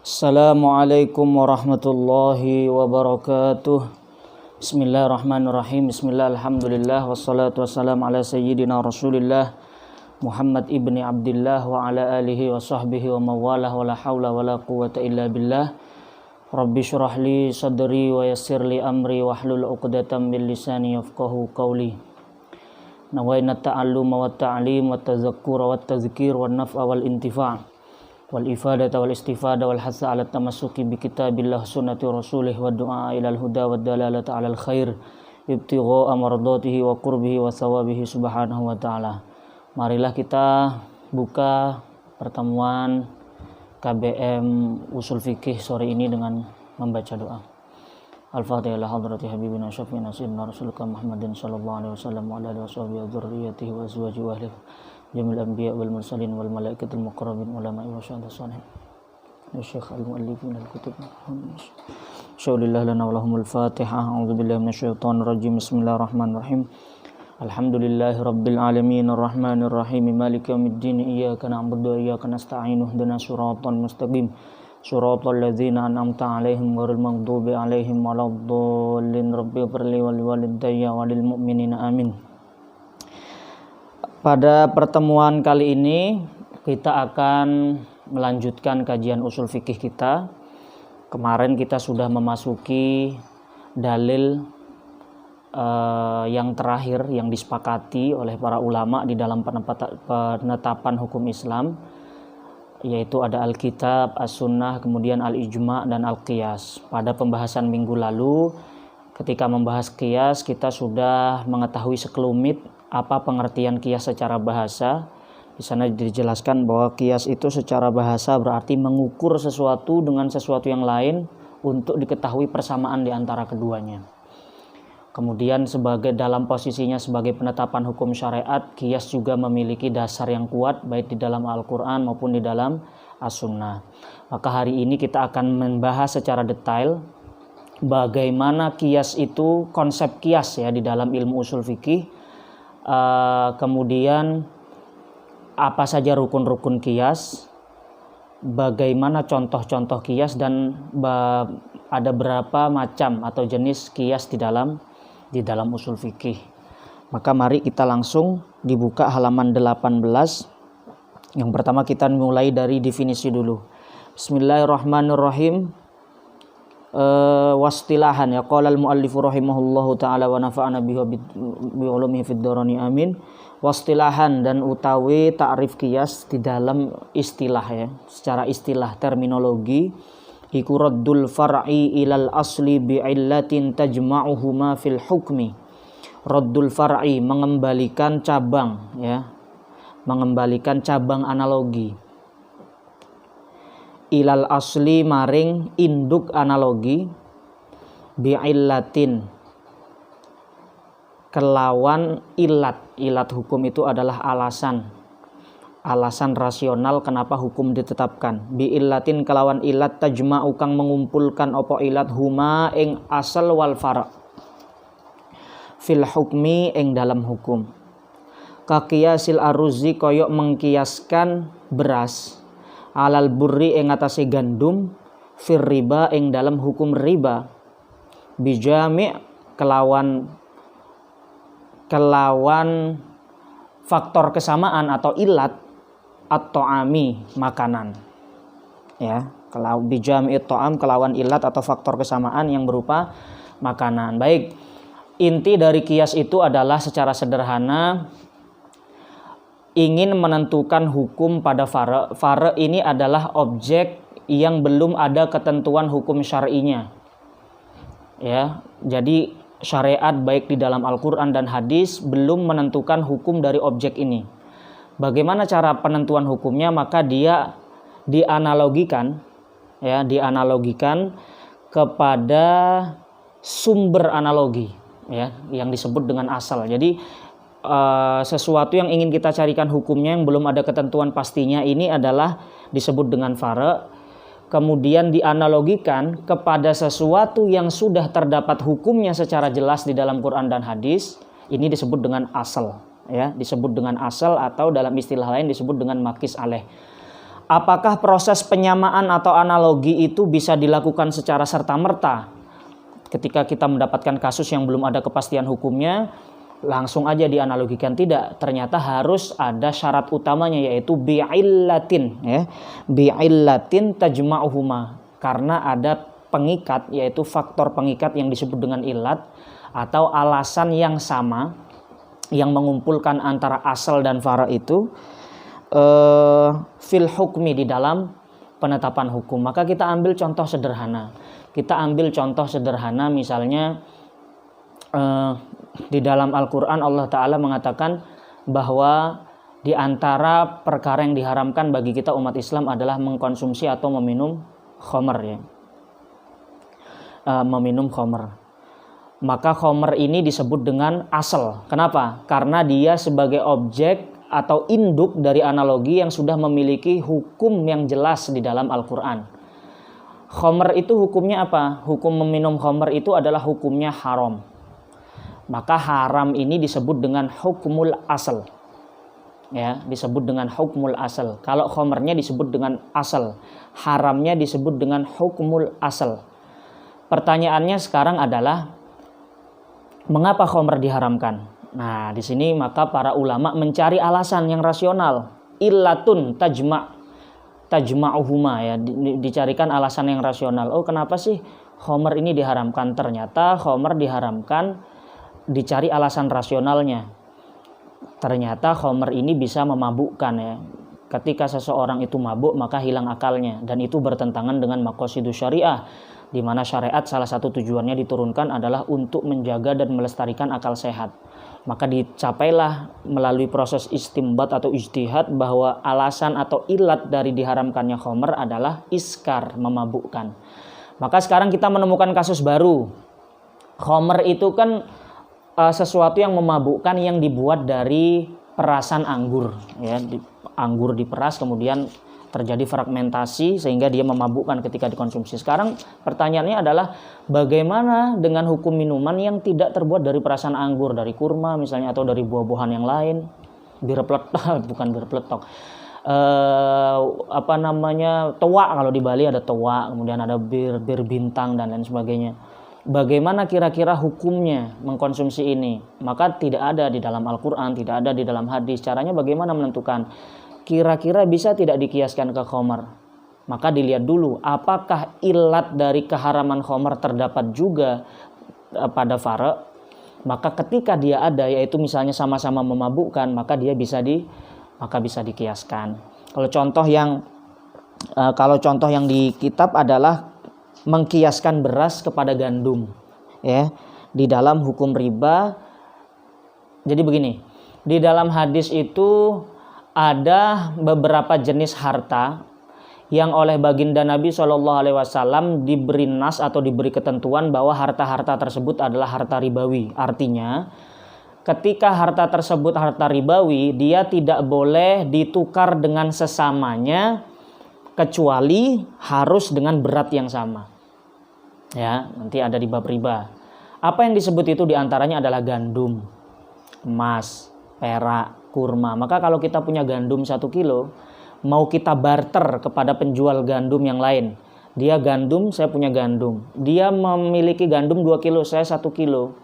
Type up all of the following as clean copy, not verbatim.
Assalamualaikum warahmatullahi wabarakatuh. Bismillahirrahmanirrahim. Bismillahirrahmanirrahim. Wassalatu wassalamu ala sayyidina Rasulillah Muhammad ibni Abdillah wa ala alihi wa sahbihi wa mawalah wa la hawla wa la quwwata illa billah. Rabbi syrah li sadri wa yassir li amri wahlul 'uqdatam min lisani yafqahu qawli. Nawaina ta'alluma wa ta'lim wa tazakkura wa tazkir wa naf'a wal intifa' wal ifadata wal istifada wal hasa ala tamassuki bi kitabillah sunnati rasulih wa du'a ilal huda wa dalalata alal khair ibtigha'a mardatihi wa qurbihi wa thawabihi subhanahu wa ta'ala. Marilah kita buka pertemuan KBM Usul Fikih sore ini dengan membaca doa. Al-Fatihah ila hadrati habibina syafi'ina sayyidina rasulika Muhammadin sallallahu alaihi wasallam wa ala alihi washabihi wa dzurriyyatihi wa azwajihi wa ahlihi jamil anbiya wal mursalin wal malaikatul muqarrabin ulama wa syuhada's shalihin ya syekh al-muallifin al-kutub syaurillah lana wa lahumul fatihah. A'udzubillahi minasyaitonir rajim. Bismillahirrahmanirrahim. Alhamdulillahi rabbil alamin arrahmanir rahim maliki yaumiddin iyyaka na'budu wa iyyaka nasta'in ihdinas siratal mustaqim siratal ladzina an'amta 'alaihim ghairil maghdubi 'alaihim waladdallin rabbighfirli wa liwalidayya wa lil mu'minina amin. Pada pertemuan kali ini kita akan melanjutkan kajian usul fikih kita. Kemarin kita sudah memasuki dalil yang terakhir yang disepakati oleh para ulama di dalam penetapan hukum Islam, yaitu ada Alkitab, As-Sunnah, kemudian Al-Ijma' dan Al-Qiyas. Pada pembahasan minggu lalu ketika membahas qiyas kita sudah mengetahui sekelumit apa pengertian qiyas secara bahasa. Di sana dijelaskan bahwa qiyas itu secara bahasa berarti mengukur sesuatu dengan sesuatu yang lain untuk diketahui persamaan di antara keduanya. Kemudian sebagai dalam posisinya sebagai penetapan hukum syariat, qiyas juga memiliki dasar yang kuat baik di dalam Al-Qur'an maupun di dalam As-Sunnah. Maka hari ini kita akan membahas secara detail bagaimana qiyas itu, konsep qiyas ya di dalam ilmu usul fikih. Kemudian apa saja rukun-rukun qiyas, bagaimana contoh-contoh qiyas, dan ada berapa macam atau jenis qiyas di dalam usul fikih. Maka mari kita langsung dibuka halaman 18. Yang pertama kita mulai dari definisi dulu. Bismillahirrahmanirrahim. Wastilahan ya qala al-muallifu rahimahullahu taala wa nafa'ana bihi bi ulumihi fid dharani amin. Wastilahan dan utawi ta'rif qiyas di dalam istilah ya, secara istilah terminologi iku raddul far'i ilal asli bi illatin tajma'uhuma fil hukmi. Raddul far'i mengembalikan cabang ya, mengembalikan cabang analogi ilal asli maring induk analogi bi'illatin kelawan ilat hukum itu adalah alasan rasional kenapa hukum ditetapkan. Bi'illatin kelawan ilat tajma'u kang mengumpulkan opo ilat huma ing asal wal fara' fil hukmi ing dalam hukum. Kaqiyasil aruzi koyok mengkiaskan beras alal burri ing atase gandum fir riba ing dalam hukum riba bijami kelawan faktor kesamaan atau ilat atau ami makanan ya, kalau bijami ta'am kelawan ilat atau faktor kesamaan yang berupa makanan. Baik, inti dari qiyas itu adalah secara sederhana ingin menentukan hukum pada fara'. Fara' ini adalah objek yang belum ada ketentuan hukum syar'inya. Ya, jadi syariat baik di dalam Al-Qur'an dan hadis belum menentukan hukum dari objek ini. Bagaimana cara penentuan hukumnya? Maka dia dianalogikan kepada sumber analogi ya, yang disebut dengan asal. Jadi sesuatu yang ingin kita carikan hukumnya yang belum ada ketentuan pastinya ini adalah disebut dengan fara', kemudian dianalogikan kepada sesuatu yang sudah terdapat hukumnya secara jelas di dalam Quran dan hadis, ini disebut dengan asal ya, disebut dengan asal atau dalam istilah lain disebut dengan makis aleh. Apakah proses penyamaan atau analogi itu bisa dilakukan secara serta-merta? Ketika kita mendapatkan kasus yang belum ada kepastian hukumnya, langsung aja dianalogikan? Tidak. Ternyata harus ada syarat utamanya, yaitu bi'illatin, ya. Bi'illatin tajma'uhuma. Karena ada pengikat, yaitu faktor pengikat yang disebut dengan ilat, atau alasan yang sama yang mengumpulkan antara asal dan fara itu fil hukmi, di dalam penetapan hukum. Maka kita ambil contoh sederhana. Misalnya di dalam Al-Quran Allah Ta'ala mengatakan bahwa di antara perkara yang diharamkan bagi kita umat Islam adalah mengkonsumsi atau meminum khamr, ya. Meminum khamr. Maka khamr ini disebut dengan asal. Kenapa? Karena dia sebagai objek atau induk dari analogi yang sudah memiliki hukum yang jelas di dalam Al-Quran. Khamr itu hukumnya apa? Hukum meminum khamr itu adalah hukumnya haram. Maka haram ini disebut dengan hukmul asal. Ya, disebut dengan hukmul asal. Kalau khamrnya disebut dengan asal, haramnya disebut dengan hukmul asal. Pertanyaannya sekarang adalah, mengapa khamr diharamkan? Nah, di sini maka para ulama mencari alasan yang rasional. Illatun tajma'uhuma, ya, dicarikan alasan yang rasional. Oh, kenapa sih khamr ini diharamkan? Ternyata khamr diharamkan, dicari alasan rasionalnya. Ternyata khamr ini bisa memabukkan, ya. Ketika seseorang itu mabuk, maka hilang akalnya, dan itu bertentangan dengan maqasidus syariah, di mana syariat salah satu tujuannya diturunkan adalah untuk menjaga dan melestarikan akal sehat. Maka dicapailah melalui proses istimbat atau ijtihad bahwa alasan atau ilat dari diharamkannya khamr adalah iskar, memabukkan. Maka sekarang kita menemukan kasus baru. Khamr itu kan sesuatu yang memabukkan yang dibuat dari perasan anggur, ya. Anggur diperas kemudian terjadi fragmentasi sehingga dia memabukkan ketika dikonsumsi. Sekarang pertanyaannya adalah, bagaimana dengan hukum minuman yang tidak terbuat dari perasan anggur, dari kurma misalnya, atau dari buah-buahan yang lain? Bir peletok, bukan bir peletok. Toa, kalau di Bali ada toa, kemudian ada bir bintang dan lain sebagainya. Bagaimana kira-kira hukumnya mengkonsumsi ini? Maka tidak ada di dalam Al-Quran, tidak ada di dalam hadis. Caranya bagaimana menentukan? Kira-kira bisa tidak dikiaskan ke khamr? Maka dilihat dulu, apakah ilat dari keharaman khamr terdapat juga pada fara? Maka ketika dia ada, yaitu misalnya sama-sama memabukkan, maka dia bisa dikiaskan. Kalau contoh yang di kitab adalah mengkiaskan beras kepada gandum, ya, di dalam hukum riba. Jadi begini, di dalam hadis itu ada beberapa jenis harta yang oleh baginda Nabi SAW diberi nas atau diberi ketentuan bahwa harta-harta tersebut adalah harta ribawi. Artinya, ketika harta tersebut harta ribawi, dia tidak boleh ditukar dengan sesamanya kecuali harus dengan berat yang sama. Ya, nanti ada di bab riba. Apa yang disebut itu diantaranya adalah gandum, emas, perak, kurma. Maka kalau kita punya gandum 1 kilo, mau kita barter kepada penjual gandum yang lain. Dia gandum, saya punya gandum. Dia memiliki gandum 2 kilo, saya 1 kilo.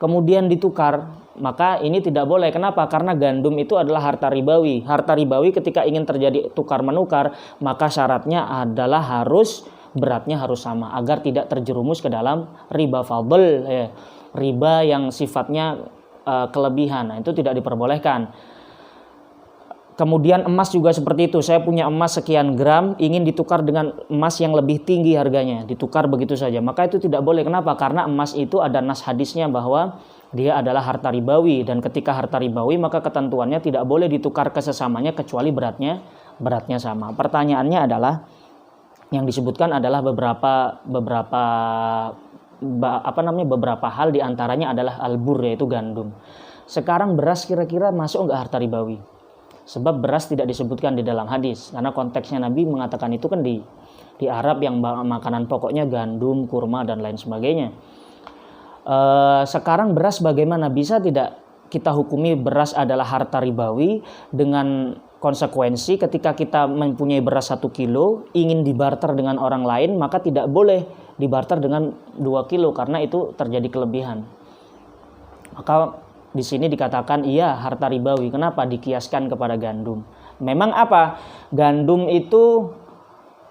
Kemudian ditukar, maka ini tidak boleh. Kenapa? Karena gandum itu adalah harta ribawi. Harta ribawi ketika ingin terjadi tukar-menukar, maka syaratnya adalah beratnya harus sama, agar tidak terjerumus ke dalam riba fadl, ya. Riba yang sifatnya kelebihan. Nah, itu tidak diperbolehkan. Kemudian emas juga seperti itu. Saya punya emas sekian gram, ingin ditukar dengan emas yang lebih tinggi harganya, ditukar begitu saja. Maka itu tidak boleh. Kenapa? Karena emas itu ada nas hadisnya bahwa dia adalah harta ribawi, dan ketika harta ribawi maka ketentuannya tidak boleh ditukar ke sesamanya kecuali beratnya sama. Pertanyaannya adalah, yang disebutkan adalah beberapa hal, diantaranya adalah albur, yaitu gandum. Sekarang beras kira-kira masuk nggak harta ribawi? Sebab beras tidak disebutkan di dalam hadis, karena konteksnya Nabi mengatakan itu kan di Arab yang makanan pokoknya gandum, kurma dan lain sebagainya. Sekarang beras bagaimana? Bisa tidak kita hukumi beras adalah harta ribawi dengan konsekuensi ketika kita mempunyai beras 1 kilo ingin dibarter dengan orang lain, maka tidak boleh dibarter dengan 2 kilo karena itu terjadi kelebihan. Maka di sini dikatakan iya harta ribawi. Kenapa? Dikiaskan kepada gandum. Memang apa? Gandum itu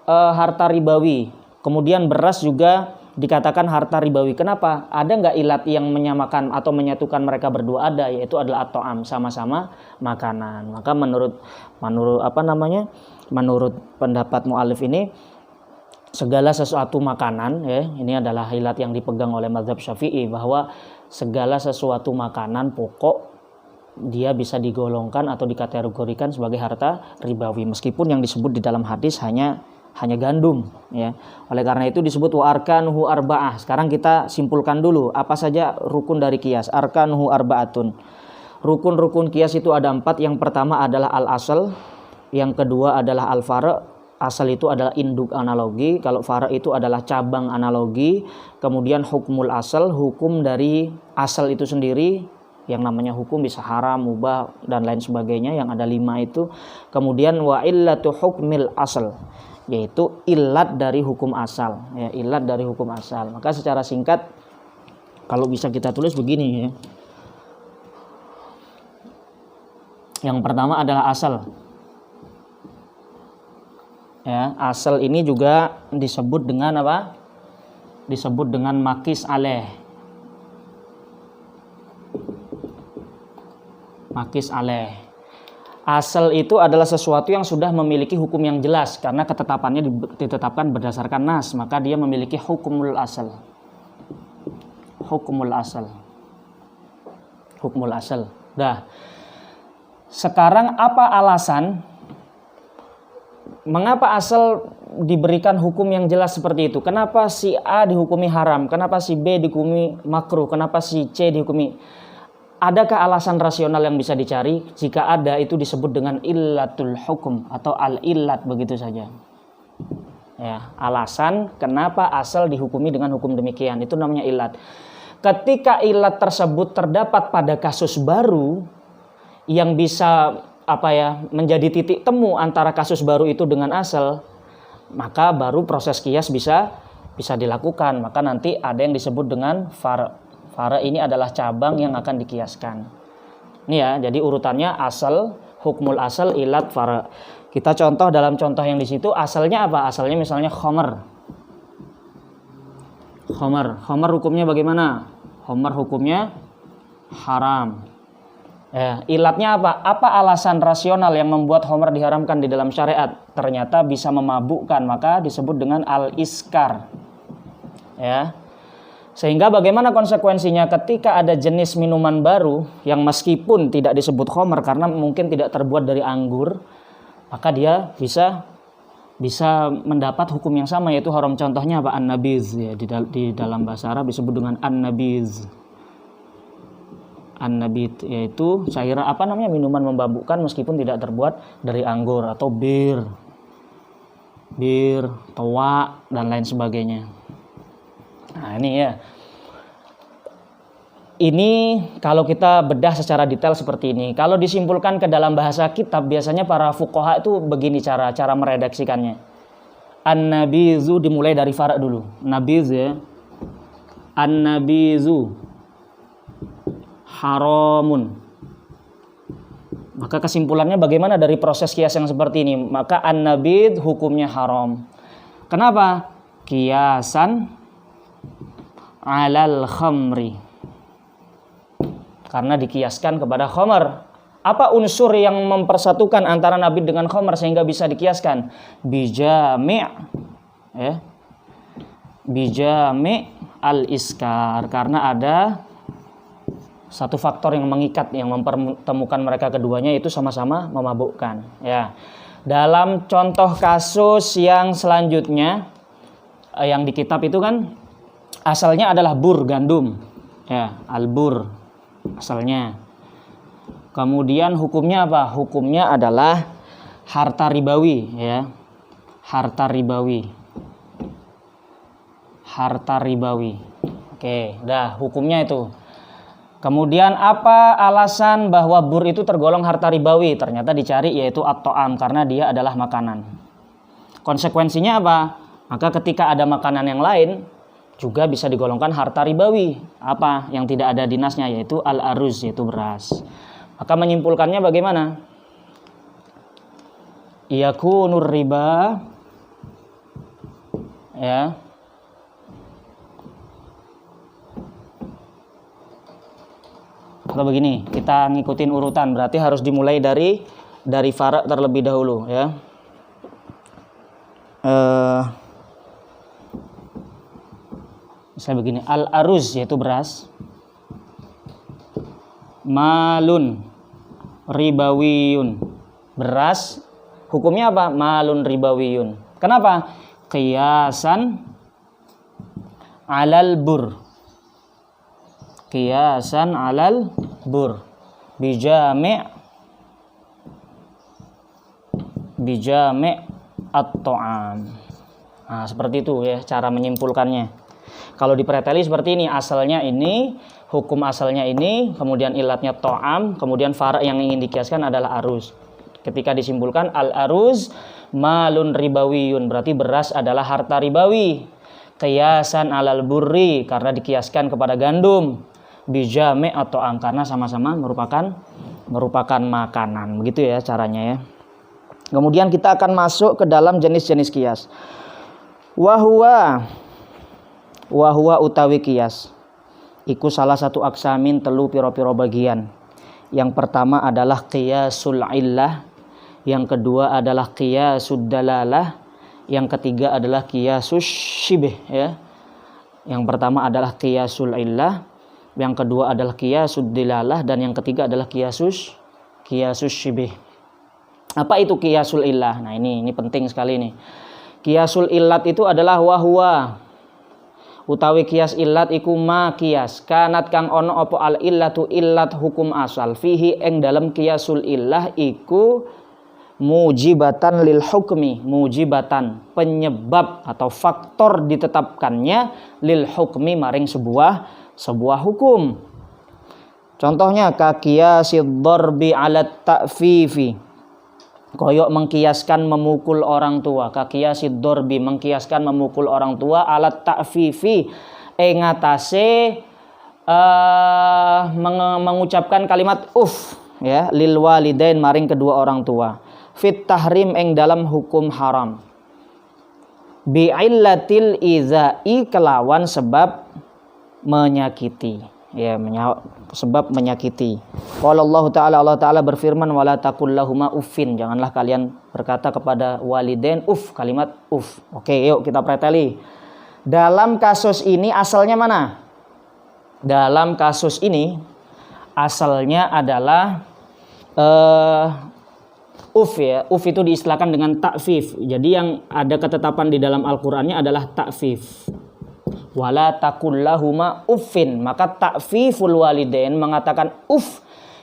harta ribawi. Kemudian beras juga dikatakan harta ribawi. Kenapa? Ada nggak ilat yang menyamakan atau menyatukan mereka berdua? Ada, yaitu adalah at-ta'am, sama-sama makanan. Maka menurut pendapat mu'alif ini, segala sesuatu makanan, ya, ini adalah ilat yang dipegang oleh mazhab Syafi'i, bahwa segala sesuatu makanan pokok dia bisa digolongkan atau dikategorikan sebagai harta ribawi, meskipun yang disebut di dalam hadis hanya gandum, ya. Oleh karena itu disebut wa arkanuhu arba'ah. Sekarang kita simpulkan dulu apa saja rukun dari kias. Arkanuhu arba'atun. Rukun-rukun kias itu ada 4. Yang pertama adalah al-asal, yang kedua adalah al-fara'. Asal itu adalah induk analogi, kalau fara' itu adalah cabang analogi. Kemudian hukmul asal, hukum dari asal itu sendiri, yang namanya hukum bisa haram, mubah dan lain sebagainya, yang ada 5 itu. Kemudian wa illatu hukmil asal, yaitu ilat dari hukum asal, ya, ilat dari hukum asal. Maka secara singkat kalau bisa kita tulis begini, ya. Yang pertama adalah asal. Ya, asal ini juga disebut dengan apa? Disebut dengan makis aleh. Makis aleh. Asal itu adalah sesuatu yang sudah memiliki hukum yang jelas karena ketetapannya ditetapkan berdasarkan nas, maka dia memiliki hukumul asal. Hukumul asal. Hukumul asal. Dah. Sekarang apa alasan mengapa asal diberikan hukum yang jelas seperti itu? Kenapa si A dihukumi haram? Kenapa si B dihukumi makruh? Kenapa si C dihukumi? Adakah alasan rasional yang bisa dicari? Jika ada, itu disebut dengan illatul hukum atau al-illat, begitu saja. Ya, alasan kenapa asal dihukumi dengan hukum demikian, itu namanya illat. Ketika illat tersebut terdapat pada kasus baru yang bisa menjadi titik temu antara kasus baru itu dengan asal, maka baru proses kias bisa dilakukan. Maka nanti ada yang disebut dengan far'. Far' ini adalah cabang yang akan dikiaskan. Ini ya, jadi urutannya asal, hukmul asal, ilat, far'. Kita contoh dalam contoh yang di situ, asalnya apa? Asalnya misalnya khomer. Khomer hukumnya bagaimana? Khomer hukumnya haram. Ya, ilatnya apa? Apa alasan rasional yang membuat khomer diharamkan di dalam syariat? Ternyata bisa memabukkan, maka disebut dengan al-iskar. Ya. Sehingga bagaimana konsekuensinya ketika ada jenis minuman baru yang meskipun tidak disebut khomer karena mungkin tidak terbuat dari anggur, maka dia bisa mendapat hukum yang sama, yaitu haram. Contohnya apa? An-nabiz, ya, di dalam bahasa Arab disebut dengan an-nabiz. An-nabit, yaitu cairan minuman memabukkan meskipun tidak terbuat dari anggur, atau bir, toa dan lain sebagainya. Nah, ini ya. Ini kalau kita bedah secara detail seperti ini. Kalau disimpulkan ke dalam bahasa kitab, biasanya para fuqaha itu begini cara meredaksikannya. An-nabizu dimulai dari fara' dulu. Nabiz, ya. An-nabizu haramun. Maka kesimpulannya bagaimana dari proses kias yang seperti ini? Maka an-nabid hukumnya haram. Kenapa? Kiasan alal khamri. Karena dikiaskan kepada khamar. Apa unsur yang mempersatukan antara nabid dengan khamar sehingga bisa dikiaskan? Bijami', ya. Bijami' al-iskar. Karena ada satu faktor yang mengikat, yang mempertemukan mereka keduanya, itu sama-sama memabukkan. Ya. Dalam contoh kasus yang selanjutnya, yang di kitab itu kan asalnya adalah bur, gandum. Ya, al-bur asalnya. Kemudian hukumnya apa? Hukumnya adalah harta ribawi, ya. Harta ribawi. Harta ribawi. Oke, dah hukumnya itu. Kemudian apa alasan bahwa bur itu tergolong harta ribawi? Ternyata dicari yaitu at-ta'am, karena dia adalah makanan. Konsekuensinya apa? Maka ketika ada makanan yang lain juga bisa digolongkan harta ribawi. Apa yang tidak ada dinasnya? Yaitu al-aruz, yaitu beras. Maka menyimpulkannya bagaimana? Yakunur riba, ya, atau begini, kita ngikutin urutan, berarti harus dimulai dari fara' terlebih dahulu, ya. Misalnya begini, al-aruz yaitu beras, malun ribawiyun, beras hukumnya apa? Malun ribawiyun. Kenapa? Qiyasan alal bur, qiyasan alal bur bijami' at-ta'am. Nah, seperti itu ya cara menyimpulkannya. Kalau dipreteli seperti ini, asalnya ini, hukum asalnya ini, kemudian ilatnya ta'am, kemudian fara' yang ingin dikiaskan adalah aruz. Ketika disimpulkan al-aruz malun ribawiyun, berarti beras adalah harta ribawi. Qiyasan alal burri, karena dikiaskan kepada gandum. Bijami' atau am, karena sama-sama merupakan makanan. Begitu ya caranya ya. Kemudian kita akan masuk ke dalam jenis-jenis kias. Wahwa utawi kias iku salah satu aksamin telu piro-piro bagian. Yang pertama adalah qiyasul illah, yang kedua adalah qiyasud dalalah, yang ketiga adalah qiyasus syibh ya. Yang pertama adalah qiyasul illah, yang kedua adalah qiyasud dalalah, dan yang ketiga adalah qiyasus syibh. Apa itu qiyasul illah? Nah, ini penting sekali nih. Qiyasul illat itu adalah wahwa utawi kias illat iku ma kias kanat kang ono opo al illatu illat hukum asal fihi eng dalam kiasul illah iku mujibatan lil hukmi, mujibatan penyebab atau faktor ditetapkannya lil hukmi maring sebuah hukum. Contohnya ka qiyasid darbi ala ta'fifi, koyok mengkiaskan memukul orang tua. Kaqiyasid dorbi, mengkiaskan memukul orang tua. Alat ta'fifi, ngatase mengucapkan kalimat ya, lil walidain maring kedua orang tua. Fit tahrim eng dalam hukum haram. Bi'illatil izai, kelawan sebab menyakiti. Ya, sebab menyakiti. Qala Allah Ta'ala berfirman, wala taqul lahuma uffin, janganlah kalian berkata kepada walidain kalimat uff. Oke, yuk kita preteli. Dalam kasus ini asalnya mana? Dalam kasus ini asalnya adalah ya. Uff itu diistilahkan dengan ta'fif. Jadi yang ada ketetapan di dalam Al-Qur'annya adalah ta'fif. Wala taqul lahuma uffin, maka ta'fiful walidain, mengatakan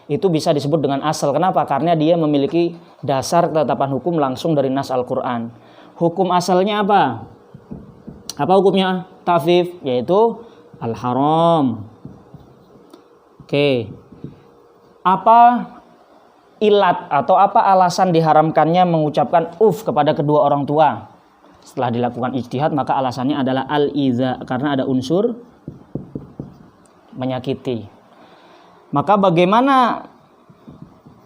itu bisa disebut dengan asal. Kenapa? Karena dia memiliki dasar ketetapan hukum langsung dari nas Al-Qur'an. Hukum asalnya apa? Apa hukumnya ta'fif? Yaitu al-haram. Oke. Apa ilat atau apa alasan diharamkannya mengucapkan kepada kedua orang tua? Setelah dilakukan ijtihad, maka alasannya adalah al-iza, karena ada unsur menyakiti. Maka bagaimana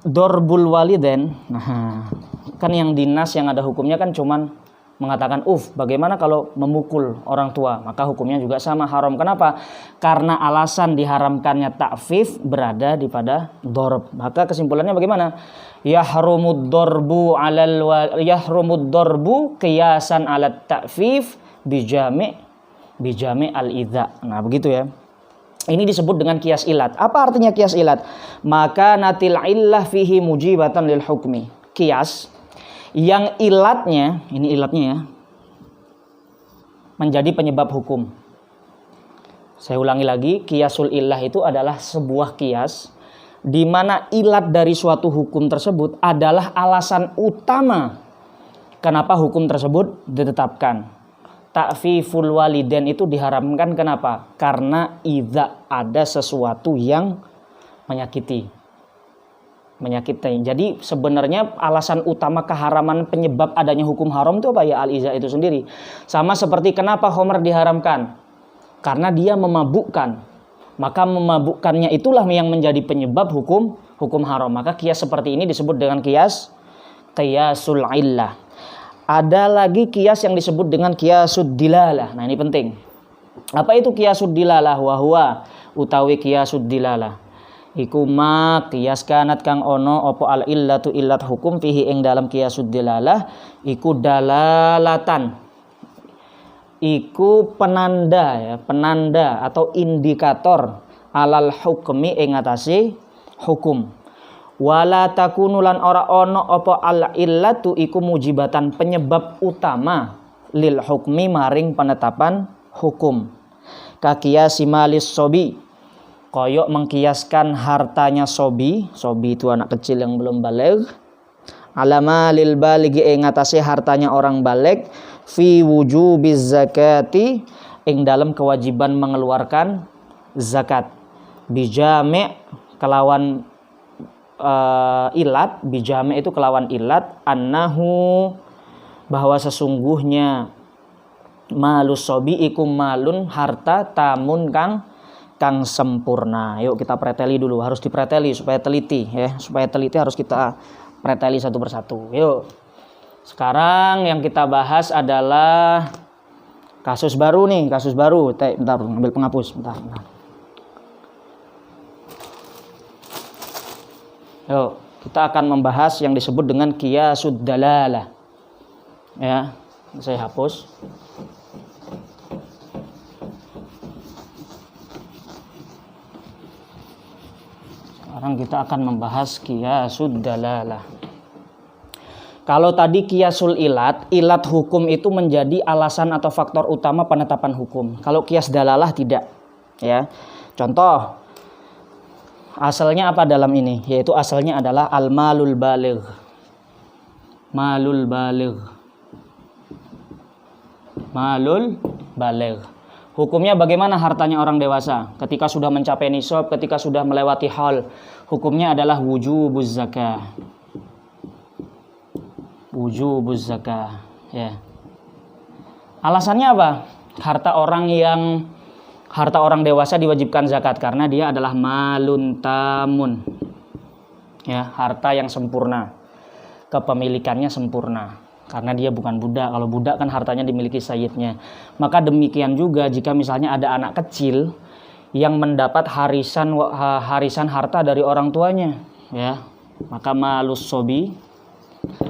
dorbul walidain? Nah, kan yang dinas yang ada hukumnya kan cuman mengatakan bagaimana kalau memukul orang tua? Maka hukumnya juga sama, haram. Kenapa? Karena alasan diharamkannya ta'fif berada di pada dorb. Maka kesimpulannya bagaimana? Yahrumud darbu qiyasan alat ta'fif bijami al-idza. Nah, begitu ya. Ini disebut dengan qiyas ilat. Apa artinya qiyas ilat? Maka natil illah fihi mujibatan lil hukmi. Qiyas yang ilatnya, ini ilatnya ya, menjadi penyebab hukum. Saya ulangi lagi, qiyasul illah itu adalah sebuah qiyas di mana ilat dari suatu hukum tersebut adalah alasan utama kenapa hukum tersebut ditetapkan. ta'fiful walidain itu diharamkan kenapa? Karena idza ada sesuatu yang menyakiti. Jadi sebenarnya alasan utama keharaman penyebab adanya hukum haram itu apa ya? Al-iza itu sendiri. Sama seperti kenapa khamr diharamkan? Karena dia memabukkan. Maka memabukkannya itulah yang menjadi penyebab hukum haram. Maka kias seperti ini disebut dengan qiyasul illah. Ada lagi kias yang disebut dengan qiyasud dilalah. Nah, ini penting. Apa itu qiyasud dilalah? Wa huwa utawi qiyasud dilalah. Iku ma qiyas kanat kang ono opo al illatu illat hukum fihi ing dalam qiyasud dilalah iku dalalatan. Iku penanda atau indikator alal hukmi ing atase hukum. Wala takunulan ora ono opo al illatu iku mujibatan penyebab utama lil hukmi maring penetapan hukum. Kakiyasi malis sobi koyok mengkiaskan hartanya sobi itu anak kecil yang belum baligh, alama lil balighi ing atase hartanya orang baligh, fi wujubiz zakati ing dalam kewajiban mengeluarkan zakat, bijami kelawan ilat, bijami itu kelawan ilat, annahu bahwa sesungguhnya malus sobi iku malun harta tamun kang sempurna. Yuk kita preteli dulu, harus dipreteli supaya teliti ya. Supaya teliti harus kita preteli satu persatu. Yuk. Sekarang yang kita bahas adalah kasus baru nih, kasus baru. Bentar, ambil penghapus, bentar. Yuk, kita akan membahas yang disebut dengan qiyasud dalalah. Ya, saya hapus. Sekarang kita akan membahas qiyasud dalalah. Kalau tadi qiyasul ilat hukum itu menjadi alasan atau faktor utama penetapan hukum. Kalau qiyas dalalah tidak, ya. Contoh, asalnya apa dalam ini? Yaitu asalnya adalah al-malul baligh. Malul baligh. Hukumnya bagaimana hartanya orang dewasa? Ketika sudah mencapai nisab, ketika sudah melewati haul, hukumnya adalah wujubuz zakah. Wujubuz zakah, ya. Alasannya apa? Harta orang dewasa diwajibkan zakat karena dia adalah malun tamun. Ya, harta yang sempurna. Kepemilikannya sempurna. Karena dia bukan budak. Kalau budak kan hartanya dimiliki sayyidnya. Maka demikian juga jika misalnya ada anak kecil yang mendapat harisan harta dari orang tuanya, ya. Maka malus sobi,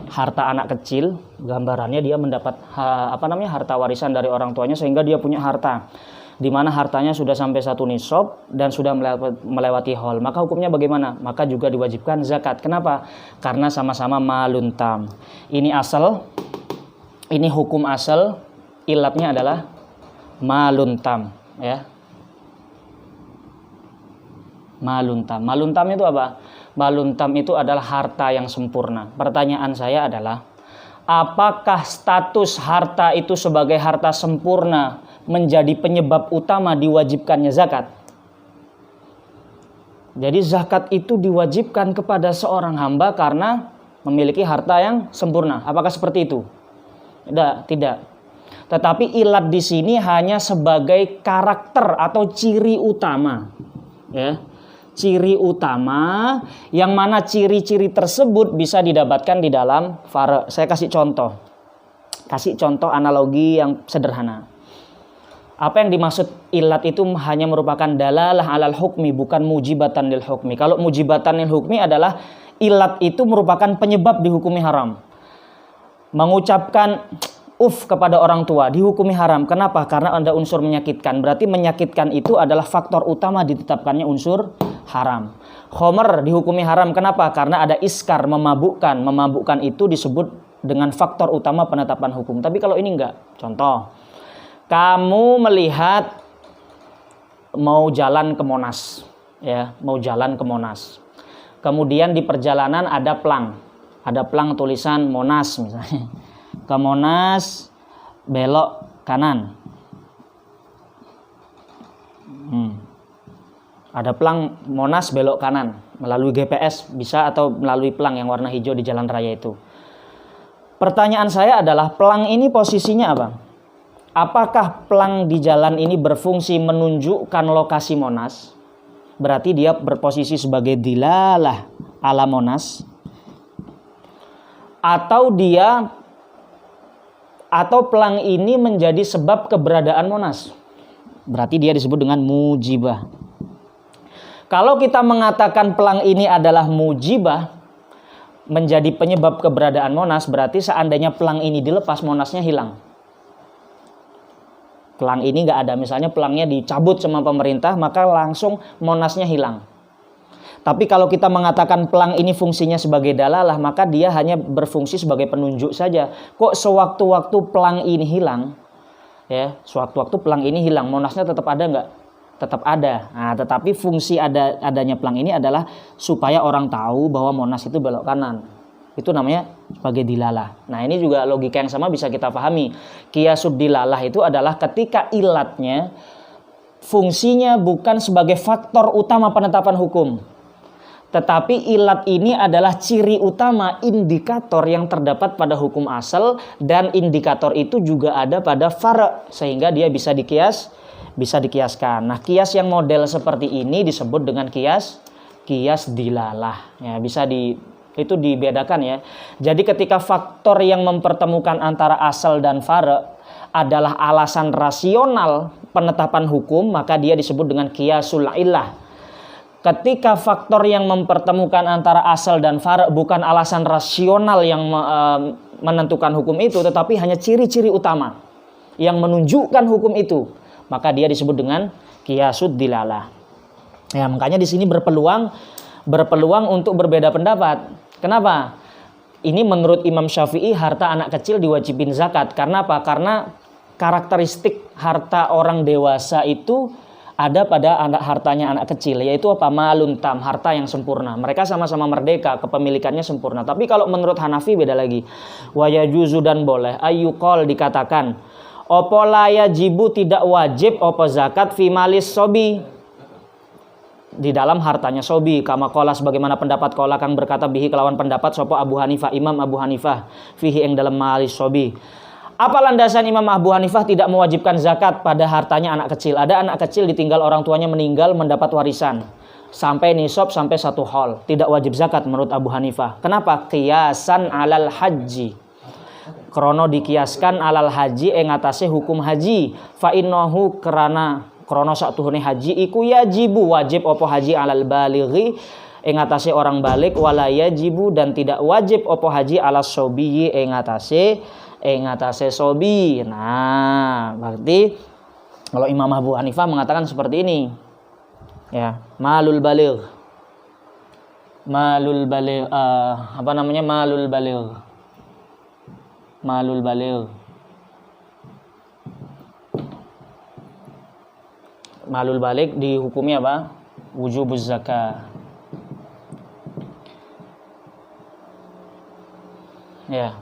harta anak kecil, gambarannya dia mendapat harta warisan dari orang tuanya sehingga dia punya harta di mana hartanya sudah sampai satu nisab dan sudah melewati haul. Maka hukumnya bagaimana? Maka juga diwajibkan zakat. Kenapa? Karena sama-sama malun tam. Ini hukum asal, ilatnya adalah malun tam, ya. Malun tam. Malun tam itu apa? Malun tam itu adalah harta yang sempurna. Pertanyaan saya adalah, apakah status harta itu sebagai harta sempurna menjadi penyebab utama diwajibkannya zakat? Jadi zakat itu diwajibkan kepada seorang hamba karena memiliki harta yang sempurna. Apakah seperti itu? Tidak. Tetapi ilat di sini hanya sebagai karakter atau ciri utama, ya. Ciri utama yang mana ciri-ciri tersebut bisa didapatkan di dalam fara. Saya kasih contoh analogi yang sederhana. Apa yang dimaksud ilat itu hanya merupakan dalalah alal hukmi, bukan mujibatan lil hukmi. Kalau mujibatan lil hukmi adalah ilat itu merupakan penyebab dihukumi haram. Mengucapkan kepada orang tua dihukumi haram. Kenapa? Karena ada unsur menyakitkan. Berarti menyakitkan itu adalah faktor utama ditetapkannya unsur haram. Khamr dihukumi haram. Kenapa? Karena ada iskar, memabukkan. Memabukkan itu disebut dengan faktor utama penetapan hukum. Tapi kalau ini enggak. Contoh, kamu melihat mau jalan ke Monas, ya, mau jalan ke Monas. Kemudian di perjalanan ada plang tulisan Monas misalnya. Ke Monas belok kanan. Ada pelang Monas belok kanan melalui GPS bisa, atau melalui pelang yang warna hijau di jalan raya itu. Pertanyaan saya adalah, pelang ini posisinya apa? Apakah pelang di jalan ini berfungsi menunjukkan lokasi Monas? Berarti dia berposisi sebagai dilalah ala Monas. Atau pelang ini menjadi sebab keberadaan Monas. Berarti dia disebut dengan mujibah. Kalau kita mengatakan pelang ini adalah mujibah, menjadi penyebab keberadaan Monas, berarti seandainya pelang ini dilepas, Monasnya hilang. Pelang ini nggak ada, misalnya pelangnya dicabut sama pemerintah, maka langsung Monasnya hilang. Tapi kalau kita mengatakan pelang ini fungsinya sebagai dalalah, maka dia hanya berfungsi sebagai penunjuk saja. Kok sewaktu-waktu pelang ini hilang, ya, sewaktu-waktu pelang ini hilang, Monasnya tetap ada nggak? Tetap ada. Nah, tetapi fungsi adanya pelang ini adalah supaya orang tahu bahwa Monas itu belok kanan. Itu namanya sebagai dilalah. Nah, ini juga logika yang sama bisa kita pahami. Qiyasud dilalah itu adalah ketika ilatnya fungsinya bukan sebagai faktor utama penetapan hukum, tetapi ilat ini adalah ciri utama indikator yang terdapat pada hukum asal, dan indikator itu juga ada pada far', sehingga dia bisa dikiaskan. Nah, kias yang model seperti ini disebut dengan kias dilalah. Ya, itu dibedakan ya. Jadi ketika faktor yang mempertemukan antara asal dan far' adalah alasan rasional penetapan hukum, maka dia disebut dengan qiyasul illah. Ketika faktor yang mempertemukan antara asal dan far' bukan alasan rasional yang menentukan hukum itu, tetapi hanya ciri-ciri utama yang menunjukkan hukum itu, maka dia disebut dengan qiyasud dilalah. Ya, makanya di sini berpeluang untuk berbeda pendapat. Kenapa? Ini menurut Imam Syafi'i harta anak kecil diwajibin zakat. Karena apa? Karena karakteristik harta orang dewasa itu ada pada hartanya anak kecil, yaitu apa? Malun tam, harta yang sempurna. Mereka sama-sama merdeka, kepemilikannya sempurna. Tapi kalau menurut Hanafi beda lagi. Wa yajuzu, dan boleh, ayyuqal, dikatakan, opo la yajibu, tidak wajib opo zakat fi malis sobi, di dalam hartanya sobi, kama qala, sebagaimana pendapat qala kang berkata bihi kelawan pendapat sopo Abu Hanifah, Imam Abu Hanifah, fihi ing dalam malis sobi. Apa landasan Imam Abu Hanifah tidak mewajibkan zakat pada hartanya anak kecil? Ada anak kecil ditinggal orang tuanya meninggal mendapat warisan sampai nisab, sampai 1 haul, tidak wajib zakat menurut Abu Hanifah. Kenapa? Qiyasan alal haji, krono dikiaskan alal haji ing atase hukum haji. Fa innahu, kerana krono satuhune haji iku yajibu, wajib opo haji alal balighi ing atase orang balik, wala yajibu, dan tidak wajib opo haji alas sobiyi ing atase sobi. Nah, berarti kalau Imam Abu Hanifah mengatakan seperti ini, ya, malul baligh, malul baligh malul balik dihukumi apa? Wujubuz zakah. Ya.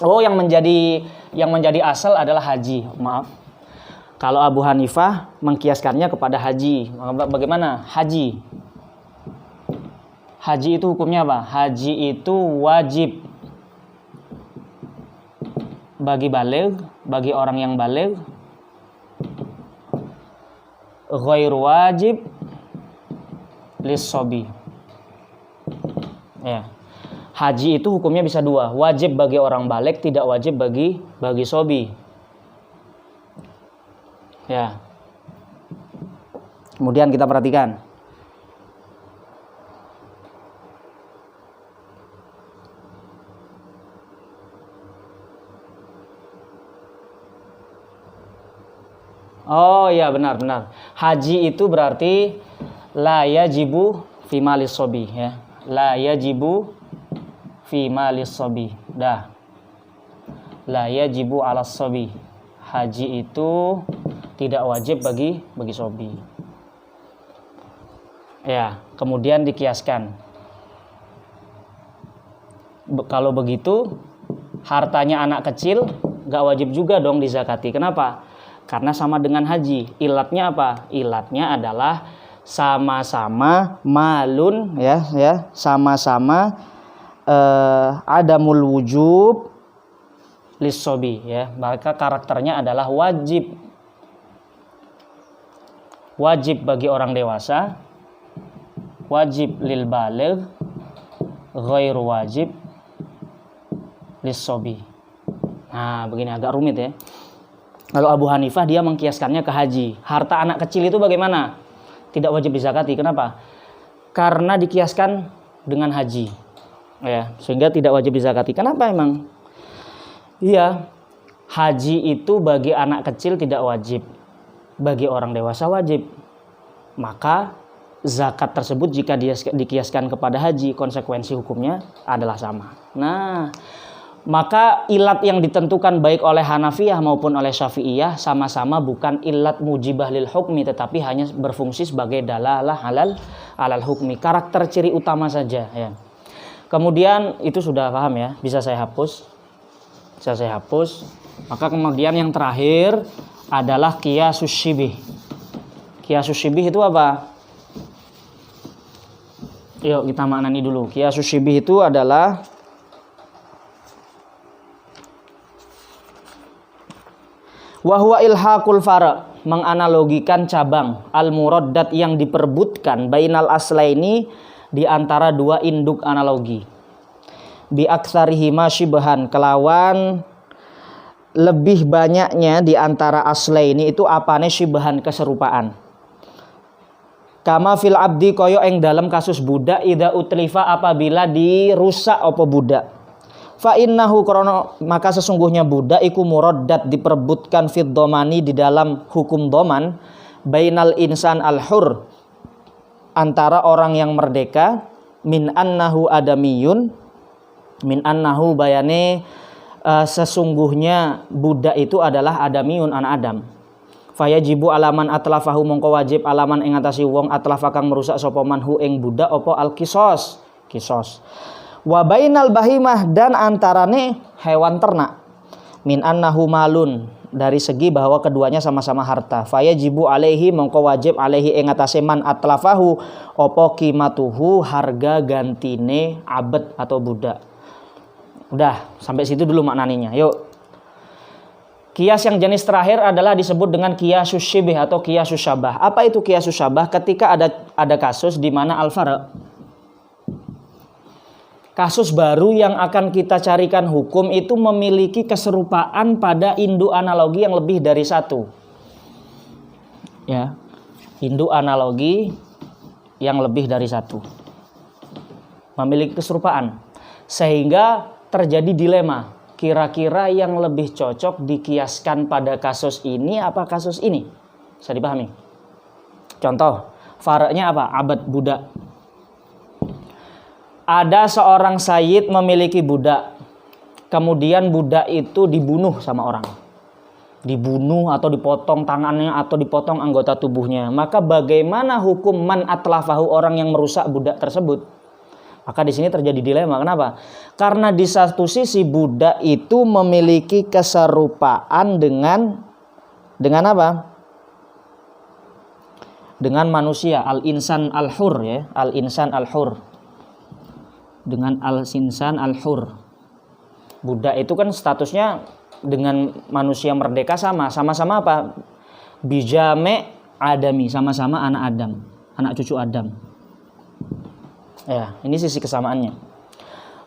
Oh, yang menjadi asal adalah haji. Maaf. Kalau Abu Hanifah mengkiaskannya kepada haji. Bagaimana? Haji. Haji itu hukumnya apa? Haji itu wajib bagi baligh, bagi orang yang baligh, ghair wajib lis-sobi. Ya. Haji itu hukumnya bisa 2, wajib bagi orang balik, tidak wajib bagi sobi. Ya. Kemudian kita perhatikan. Oh ya, benar. Haji itu berarti la yajibu fi malis sobi, ya. La yajibu fi malis sobi. Dah. La yajibu alas sobi. Haji itu tidak wajib bagi sobi. Ya, kemudian dikiaskan. Kalau begitu, hartanya anak kecil Nggak wajib juga dong dizakati. Kenapa? Karena sama dengan haji. Ilatnya apa? Ilatnya adalah sama-sama malun, ya, sama-sama adamul wujub lissobi, ya. Maka karakternya adalah wajib. Wajib bagi orang dewasa, wajib lil baligh, ghairu wajib lissobi. Nah, begini agak rumit ya. Kalau Abu Hanifah dia mengkiaskannya ke haji. Harta anak kecil itu bagaimana? Tidak wajib dizakati. Kenapa? Karena dikiaskan dengan haji. Ya, sehingga tidak wajib dizakati. Kenapa emang? Iya, haji itu bagi anak kecil tidak wajib. Bagi orang dewasa wajib. Maka zakat tersebut jika dia dikiaskan kepada haji, konsekuensi hukumnya adalah sama. Nah, maka ilat yang ditentukan baik oleh Hanafiyah maupun oleh Syafi'iyah sama-sama bukan ilat mujibah lil hukmi, tetapi hanya berfungsi sebagai dalalah alal hukmi, karakter ciri utama saja, ya. Kemudian itu sudah paham ya, bisa saya hapus. Maka kemudian yang terakhir adalah qiyasus syibih. Qiyasus syibih itu apa? Yuk kita maknani dulu. Qiyasus syibih itu adalah wahwa ilhaqul fara', menganalogikan cabang al-muraddat yang diperbutkan bainal aslaini, di antara dua induk analogi, bi aktsarihima syibhan, kelawan lebih banyaknya di antara aslaini itu apane syibhan, keserupaan. Kama fil abdi, koyo ing dalam kasus budak, idza utlifa, apabila dirusak apa budak. Fa innahu krono, maka sesungguhnya budak iku muraddat, diperbutkan fid domani, di dalam hukum doman, bainal insan al hur, antara orang yang merdeka, min annahu adamiyun, min annahu bayane sesungguhnya budak itu adalah adamiyun, anak Adam. Fayajibu alaman atlafahu, mongko wajib alaman ing atasi wong atlafa kang merusak sapa manhu ing budak apa al kisos. Wa bainal bahimah, dan antarane hewan ternak, min annahu malun, dari segi bahwa keduanya sama-sama harta. Fayajibu alaihi, mongko wajib alaihi ing atase man atlafahu apa qimatuhu, harga gantine abad atau budak. Udah, sampai situ dulu maknaninya. Yuk. Qiyas yang jenis terakhir adalah disebut dengan qiyasus syibih atau qiyasus syabah. Apa itu qiyasus syabah? Ketika ada kasus di mana al-fara', kasus baru yang akan kita carikan hukum itu memiliki keserupaan pada induk analogi yang lebih dari satu. Ya. Induk analogi yang lebih dari satu. Memiliki keserupaan. Sehingga terjadi dilema. Kira-kira yang lebih cocok dikiaskan pada kasus ini apa kasus ini? Bisa dipahami? Contoh, fara'nya apa? Abad, budak. Ada seorang sayyid memiliki budak. Kemudian budak itu dibunuh sama orang. Dibunuh atau dipotong tangannya atau dipotong anggota tubuhnya. Maka bagaimana hukum man atlafahu, orang yang merusak budak tersebut? Maka di sini terjadi dilema. Kenapa? Karena di satu sisi budak itu memiliki keserupaan dengan apa? Dengan manusia, al-insan al-hur, ya, al-insan al-hur. Dengan al-insan al-hur. Budak itu kan statusnya dengan manusia merdeka sama-sama apa? Bijame adami, sama-sama anak Adam, anak cucu Adam. Ya, ini sisi kesamaannya.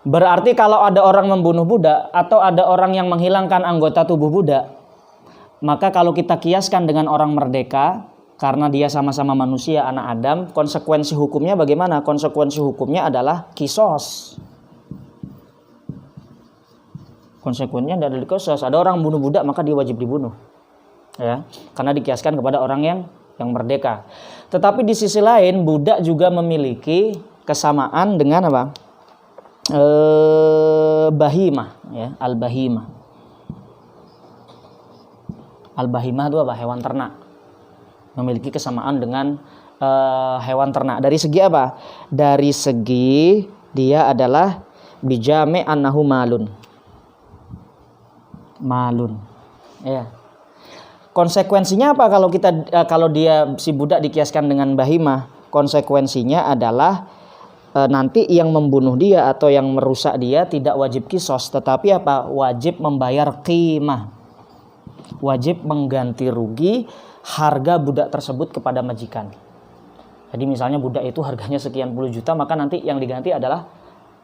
Berarti kalau ada orang membunuh budak atau ada orang yang menghilangkan anggota tubuh budak, maka kalau kita kiaskan dengan orang merdeka, karena dia sama-sama manusia, anak Adam, konsekuensi hukumnya bagaimana? Konsekuensi hukumnya adalah kisos. Konsekuensinya adalah kisos. Ada orang bunuh budak, maka dia wajib dibunuh. Ya, karena dikiaskan kepada orang yang merdeka. Tetapi di sisi lain, budak juga memiliki kesamaan dengan apa? Bahimah, ya, al-bahimah. Al-bahimah itu apa? Hewan ternak. Memiliki kesamaan dengan hewan ternak. Dari segi apa? Dari segi dia adalah bijame annahu malun. malun. Ya. Konsekuensinya apa kalau dia si budak dikiaskan dengan bahimah? Konsekuensinya adalah nanti yang membunuh dia atau yang merusak dia tidak wajib kisos, tetapi apa? Wajib membayar qimah. Wajib mengganti rugi harga budak tersebut kepada majikan. Jadi misalnya budak itu harganya sekian puluh juta, maka nanti yang diganti adalah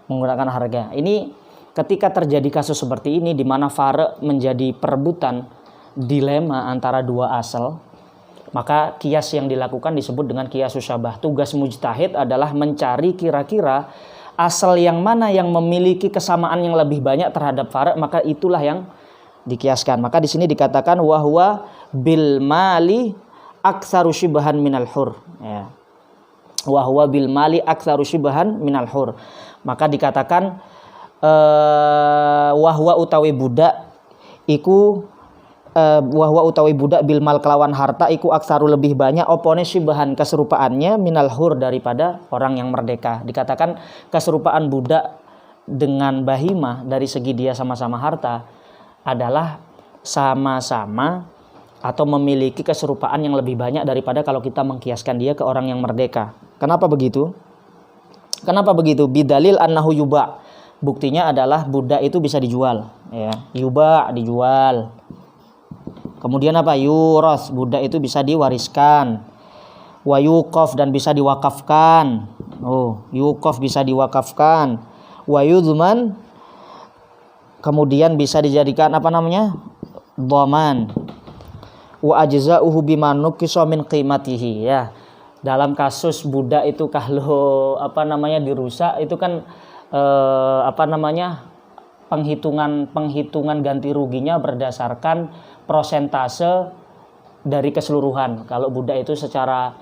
menggunakan harga. Ini ketika terjadi kasus seperti ini di mana fare menjadi perebutan, dilema antara dua asal, maka kias yang dilakukan disebut dengan kiasus syabah. Tugas mujtahid adalah mencari kira-kira asal yang mana yang memiliki kesamaan yang lebih banyak terhadap fare, maka itulah yang dikiaskan. Maka di sini dikatakan wahwa bil mali aktsaru syibhan minal hur. Ya. Wahwa bil mali aktsaru syibhan minal hur. Maka dikatakan wahwa utawi budak iku wahwa utawi budak bil mal kelawan harta iku aksaru lebih banyak opone syibhan keserupaannya minal hur daripada orang yang merdeka. Dikatakan keserupaan budak dengan bahimah dari segi dia sama-sama harta adalah sama-sama atau memiliki keserupaan yang lebih banyak daripada kalau kita mengkiaskan dia ke orang yang merdeka. Kenapa begitu? Kenapa begitu? Bidalil annahu yuba. Buktinya adalah budak itu bisa dijual, ya. Yuba, dijual. Kemudian apa? Yuros, budak itu bisa diwariskan. Wa yuqaf, dan bisa diwakafkan. Yuqaf bisa diwakafkan. Wa yudman, kemudian bisa dijadikan dhaman. Wa ajza'uhu bima nuqisa min qimatihi, ya. Dalam kasus budak itu kalau dirusak itu kan penghitungan ganti ruginya berdasarkan prosentase dari keseluruhan. Kalau budak itu secara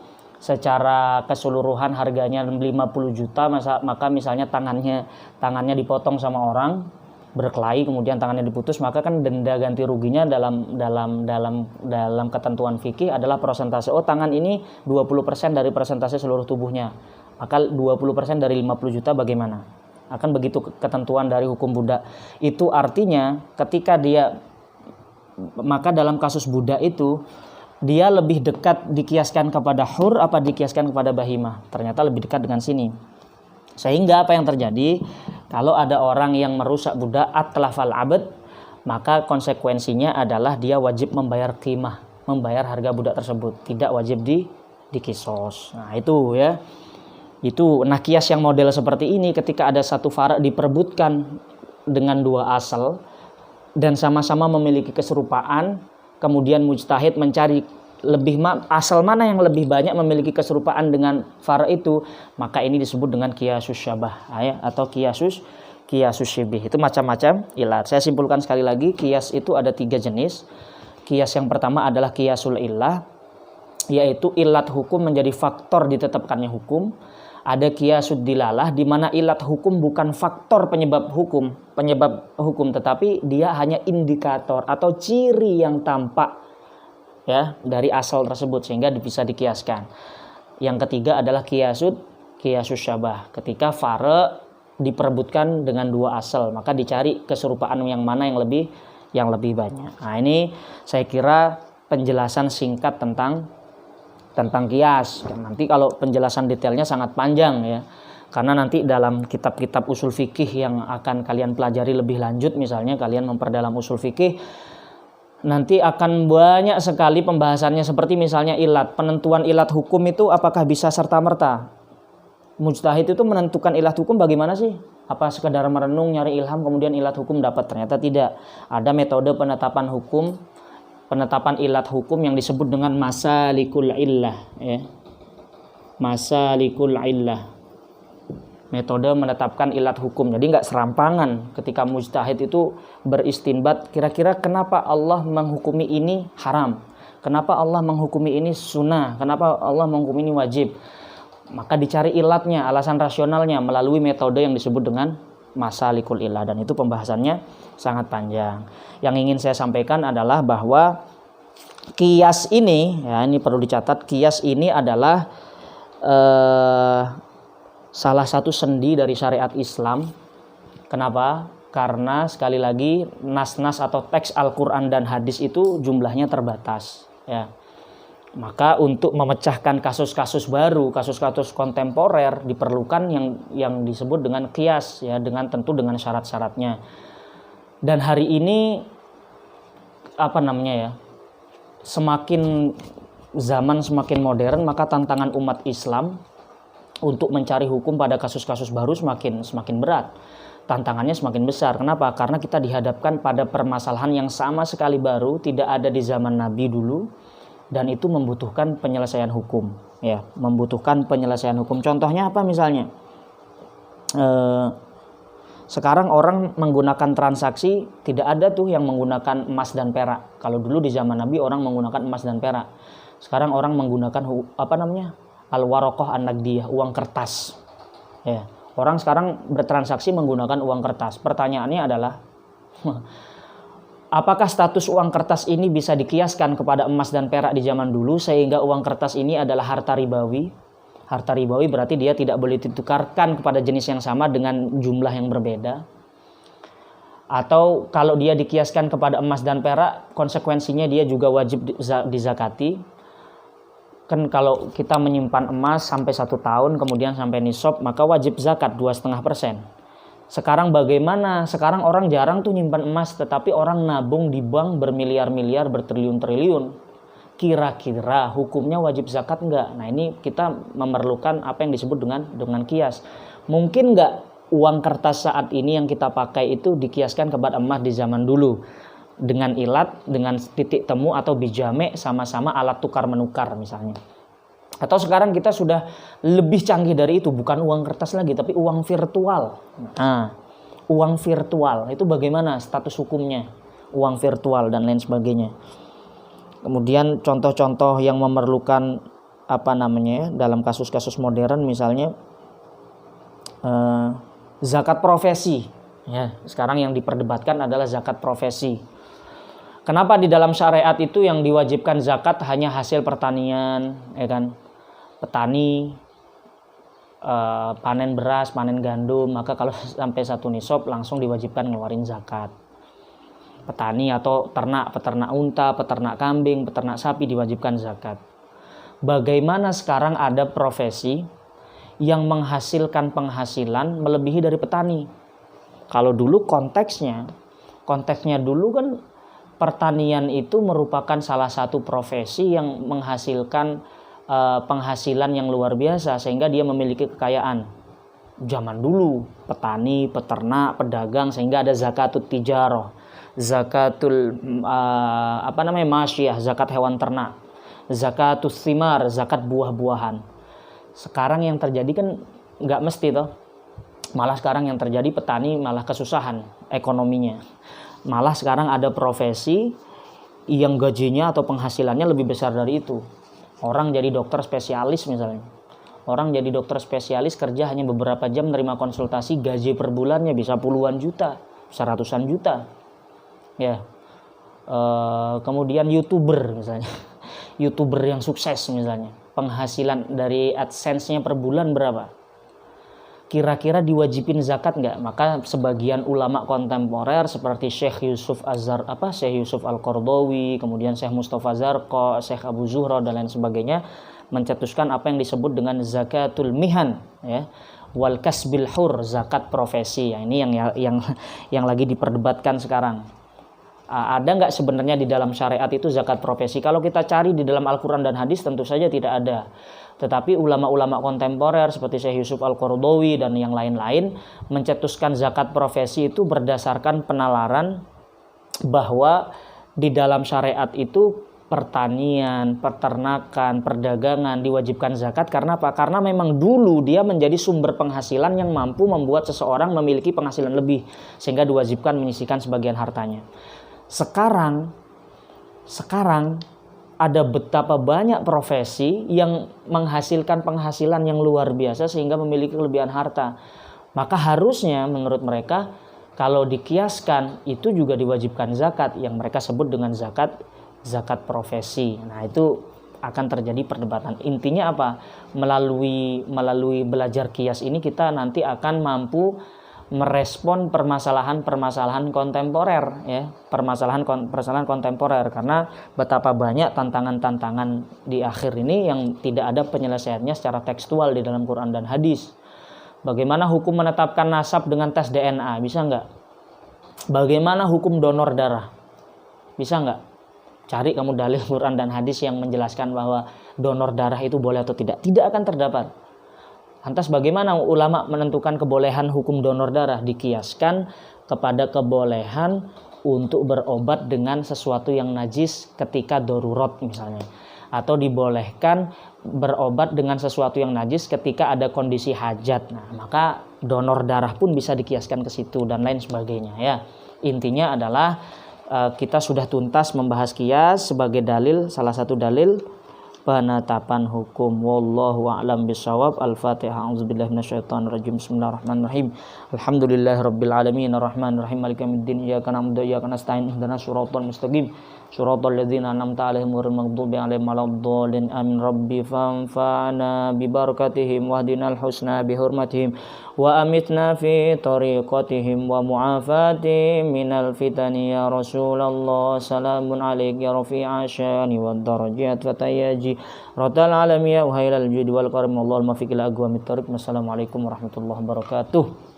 keseluruhan harganya 50 juta, maka misalnya tangannya dipotong sama orang berkelahi, kemudian tangannya diputus, maka kan denda ganti ruginya dalam ketentuan fikih adalah persentase. Tangan ini 20% dari persentase seluruh tubuhnya. Maka 20% dari 50 juta bagaimana? Akan begitu ketentuan dari hukum budak. Itu artinya maka dalam kasus budak itu dia lebih dekat dikiaskan kepada hur apa dikiaskan kepada bahimah? Ternyata lebih dekat dengan sini. Sehingga apa yang terjadi? Kalau ada orang yang merusak budak atlafal abad, maka konsekuensinya adalah dia wajib membayar qimah, membayar harga budak tersebut, tidak wajib dikisos. Nah, itu ya. Itu kias yang model seperti ini ketika ada satu fara diperebutkan dengan dua asal dan sama-sama memiliki keserupaan, kemudian mujtahid mencari asal mana yang lebih banyak memiliki keserupaan dengan fara itu, maka ini disebut dengan kiasus syabah, ya, atau kiasus syibih. Itu macam-macam ilat. Saya simpulkan sekali lagi, kias itu ada 3 jenis. Kias yang pertama adalah kiasul illah, yaitu ilat hukum menjadi faktor ditetapkannya hukum. Ada kiasud dilalah, di mana ilat hukum bukan faktor penyebab hukum, tetapi dia hanya indikator atau ciri yang tampak, ya, dari asal tersebut sehingga bisa dikiaskan. Yang ketiga adalah kiasus syabah. Ketika fare diperebutkan dengan dua asal, maka dicari keserupaan yang mana yang lebih banyak. Nah, ini saya kira penjelasan singkat tentang kias. Nanti kalau penjelasan detailnya sangat panjang, ya. Karena nanti dalam kitab-kitab usul fikih yang akan kalian pelajari lebih lanjut, misalnya kalian memperdalam usul fikih, nanti akan banyak sekali pembahasannya, seperti misalnya ilat. Penentuan ilat hukum itu apakah bisa serta-merta? Mujtahid itu menentukan ilat hukum bagaimana sih? Apa sekedar merenung, nyari ilham, kemudian ilat hukum dapat? Ternyata tidak. Ada metode penetapan ilat hukum yang disebut dengan masalikul illah, ya. Masalikul illah. Metode menetapkan ilat hukum. Jadi nggak serampangan ketika mujtahid itu beristinbat, kira-kira kenapa Allah menghukumi ini haram? Kenapa Allah menghukumi ini sunnah? Kenapa Allah menghukumi ini wajib? Maka dicari ilatnya, alasan rasionalnya melalui metode yang disebut dengan masalikul illah, dan itu pembahasannya sangat panjang. Yang ingin saya sampaikan adalah bahwa kias ini, ya, ini perlu dicatat, kias ini adalah salah satu sendi dari syariat Islam. Kenapa? Karena sekali lagi nas-nas atau teks Al-Quran dan hadis itu jumlahnya terbatas, ya. Maka untuk memecahkan kasus-kasus baru, kasus-kasus kontemporer diperlukan yang disebut dengan qiyas, ya, dengan tentu dengan syarat-syaratnya. Dan hari ini semakin zaman semakin modern, maka tantangan umat Islam untuk mencari hukum pada kasus-kasus baru semakin berat. Tantangannya semakin besar. Kenapa? Karena kita dihadapkan pada permasalahan yang sama sekali baru, tidak ada di zaman Nabi dulu. Dan itu membutuhkan penyelesaian hukum, ya, membutuhkan penyelesaian hukum. Contohnya apa misalnya? Sekarang orang menggunakan transaksi, tidak ada tuh yang menggunakan emas dan perak. Kalau dulu di zaman Nabi orang menggunakan emas dan perak. Sekarang orang menggunakan al-waraqah an-naqdiyah, uang kertas. Ya, orang sekarang bertransaksi menggunakan uang kertas. Pertanyaannya adalah apakah status uang kertas ini bisa dikiaskan kepada emas dan perak di zaman dulu sehingga uang kertas ini adalah harta ribawi? Harta ribawi berarti dia tidak boleh ditukarkan kepada jenis yang sama dengan jumlah yang berbeda. Atau kalau dia dikiaskan kepada emas dan perak, konsekuensinya dia juga wajib dizakati. Kan kalau kita menyimpan emas sampai 1 tahun kemudian sampai nisab, maka wajib zakat 2,5%. Sekarang bagaimana? Sekarang orang jarang tuh nyimpan emas, tetapi orang nabung di bank bermiliar-miliar, bertriliun-triliun. Kira-kira hukumnya wajib zakat enggak? Nah, ini kita memerlukan apa yang disebut dengan kias. Mungkin enggak uang kertas saat ini yang kita pakai itu dikiaskan kepada emas di zaman dulu? Dengan ilat, dengan titik temu atau bijame, sama-sama alat tukar menukar misalnya. Atau sekarang kita sudah lebih canggih dari itu, bukan uang kertas lagi, tapi uang virtual. Nah, uang virtual itu bagaimana status hukumnya? Uang virtual dan lain sebagainya. Kemudian contoh-contoh yang memerlukan dalam kasus-kasus modern misalnya zakat profesi. Ya, sekarang yang diperdebatkan adalah zakat profesi. Kenapa di dalam syariat itu yang diwajibkan zakat hanya hasil pertanian, ya kan? Petani panen beras, panen gandum, maka kalau sampai 1 nisab langsung diwajibkan ngeluarin zakat. Petani atau peternak unta, peternak kambing, peternak sapi diwajibkan zakat. Bagaimana sekarang ada profesi yang menghasilkan penghasilan melebihi dari petani? Kalau dulu konteksnya dulu kan pertanian itu merupakan salah satu profesi yang menghasilkan penghasilan yang luar biasa sehingga dia memiliki kekayaan. Zaman dulu petani, peternak, pedagang, sehingga ada zakatul tijarah, zakatul masyiyah, zakat hewan ternak, zakatul thimar, zakat buah-buahan. Sekarang yang terjadi kan nggak mesti toh. Malah sekarang yang terjadi petani malah kesusahan ekonominya. Malah sekarang ada profesi yang gajinya atau penghasilannya lebih besar dari itu. Orang jadi dokter spesialis misalnya. Orang jadi dokter spesialis kerja hanya beberapa jam menerima konsultasi, gaji per bulannya bisa puluhan juta, bisa ratusan juta. Ya. Kemudian YouTuber misalnya. YouTuber yang sukses misalnya. Penghasilan dari AdSense-nya per bulan berapa? Kira-kira diwajibin zakat nggak? Maka sebagian ulama kontemporer seperti Syekh Yusuf Al-Qaradawi, kemudian Syekh Mustafa Zarqa, Syekh Abu Zuhra dan lain sebagainya mencetuskan apa yang disebut dengan zakatul mihan, ya, wal kasbil hur, zakat profesi. Ya, ini yang lagi diperdebatkan sekarang. Ada nggak sebenarnya di dalam syariat itu zakat profesi? Kalau kita cari di dalam Al-Quran dan hadis tentu saja tidak ada. Tetapi ulama-ulama kontemporer seperti Syekh Yusuf Al-Qaradawi dan yang lain-lain mencetuskan zakat profesi itu berdasarkan penalaran bahwa di dalam syariat itu pertanian, peternakan, perdagangan diwajibkan zakat. Karena apa? Karena memang dulu dia menjadi sumber penghasilan yang mampu membuat seseorang memiliki penghasilan lebih sehingga diwajibkan menyisihkan sebagian hartanya. Sekarang ada betapa banyak profesi yang menghasilkan penghasilan yang luar biasa sehingga memiliki kelebihan harta. Maka harusnya menurut mereka kalau dikiaskan itu juga diwajibkan zakat yang mereka sebut dengan zakat profesi. Nah, itu akan terjadi perdebatan. Intinya apa? Melalui belajar kias ini kita nanti akan mampu merespon permasalahan kontemporer, ya, permasalahan kontemporer, karena betapa banyak tantangan-tantangan di akhir ini yang tidak ada penyelesaiannya secara tekstual di dalam Quran dan hadis. Bagaimana hukum menetapkan nasab dengan tes DNA, bisa nggak? Bagaimana hukum donor darah, bisa nggak? Cari kamu dalil Quran dan hadis yang menjelaskan bahwa donor darah itu boleh atau tidak. Tidak akan terdapat. Lantas bagaimana ulama menentukan kebolehan hukum donor darah? Dikiaskan kepada kebolehan untuk berobat dengan sesuatu yang najis ketika darurat misalnya. Atau dibolehkan berobat dengan sesuatu yang najis ketika ada kondisi hajat. Nah, maka donor darah pun bisa dikiaskan ke situ dan lain sebagainya, ya. Intinya adalah kita sudah tuntas membahas kias sebagai dalil, salah satu dalil penetapan hukum. Wallahu a'lam bishawab. Al-Fatihah. A'udzubillahi minasyaitonirrajim. Bismillahirrahmanirrahim. Alhamdulillahirabbil alamin arrahmanirrahim maliki yaumiddin. Iyyaka na'budu wa iyyaka nasta'in. Ihdinas siratal mustaqim. Shiratal ladzina an'amta 'alaihim ghairil maghdubi 'alaihim waladdallin. Amin. Rabbi fanfa'na bi barakatihim wahdinal husna bi hurmatihim wa amitna fi tariqatihim wa mu'afatihim minal fitani ya Rasulullah. Salamun alayka ya rafi'a syani wad darajat wa tayyaji ratal alamiya wa hailal judi wal karim. Allahumma fiqil aqwamit thariq. Wassalamualaikum warahmatullahi wabarakatuh.